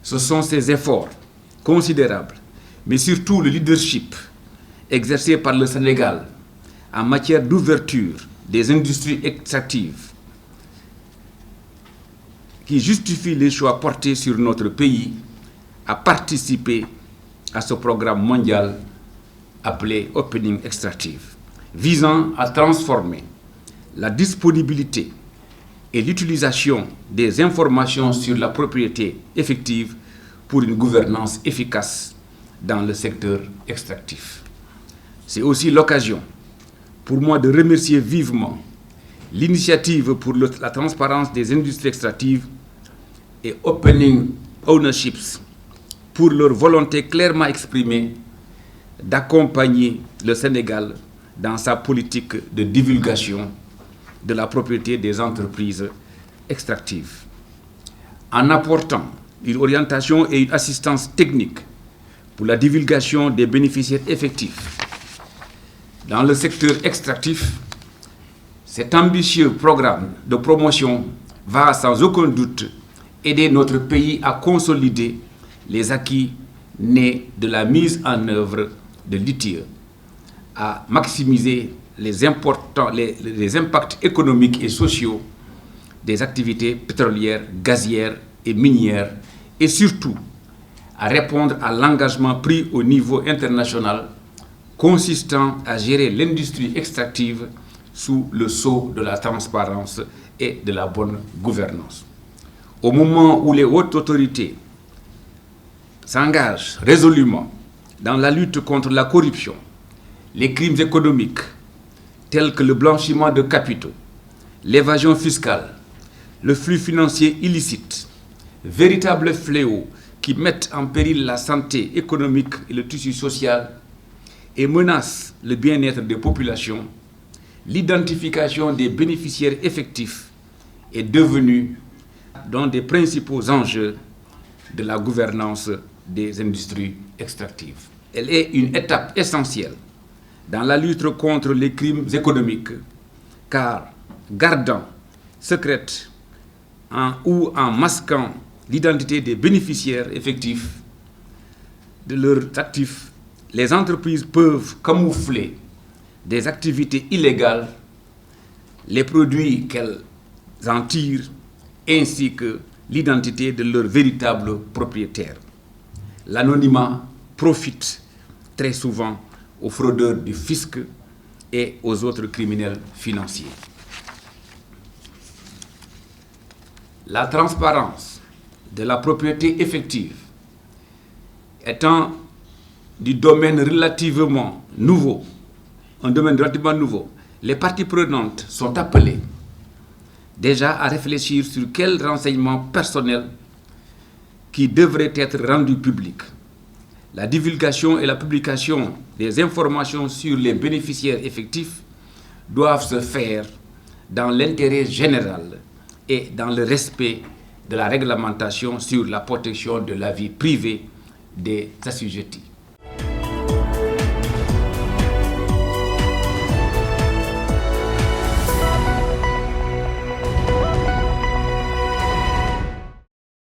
Ce sont ces efforts considérables, mais surtout le leadership exercé par le Sénégal en matière d'ouverture des industries extractives qui justifient les choix portés sur notre pays à participer à ce programme mondial appelé Opening Extractive, visant à transformer la disponibilité et l'utilisation des informations sur la propriété effective pour une gouvernance efficace dans le secteur extractif. C'est aussi l'occasion pour moi de remercier vivement l'initiative pour la transparence des industries extractives et Opening Ownerships pour leur volonté clairement exprimée d'accompagner le Sénégal dans sa politique de divulgation de la propriété des entreprises extractives, en apportant une orientation et une assistance technique pour la divulgation des bénéficiaires effectifs. Dans le secteur extractif, cet ambitieux programme de promotion va sans aucun doute aider notre pays à consolider les acquis nés de la mise en œuvre de l'ITIE, à maximiser les impacts économiques et sociaux des activités pétrolières, gazières et minières, et surtout à répondre à l'engagement pris au niveau international consistant à gérer l'industrie extractive sous le sceau de la transparence et de la bonne gouvernance. Au moment où les hautes autorités s'engagent résolument dans la lutte contre la corruption, les crimes économiques tels que le blanchiment de capitaux, l'évasion fiscale, le flux financier illicite, véritables fléaux qui mettent en péril la santé économique et le tissu social et menacent le bien-être des populations, l'identification des bénéficiaires effectifs est devenue l'un des principaux enjeux de la gouvernance des industries extractives. Elle est une étape essentielle dans la lutte contre les crimes économiques, car gardant secrète ou en masquant l'identité des bénéficiaires effectifs de leurs actifs, les entreprises peuvent camoufler des activités illégales, les produits qu'elles en tirent, ainsi que l'identité de leurs véritables propriétaires. L'anonymat profite très souvent aux fraudeurs du fisc et aux autres criminels financiers. La transparence de la propriété effective étant un domaine relativement nouveau, les parties prenantes sont appelées déjà à réfléchir sur quels renseignements personnels qui devraient être rendus publics. La divulgation et la publication des informations sur les bénéficiaires effectifs doivent se faire dans l'intérêt général et dans le respect de la réglementation sur la protection de la vie privée des assujettis.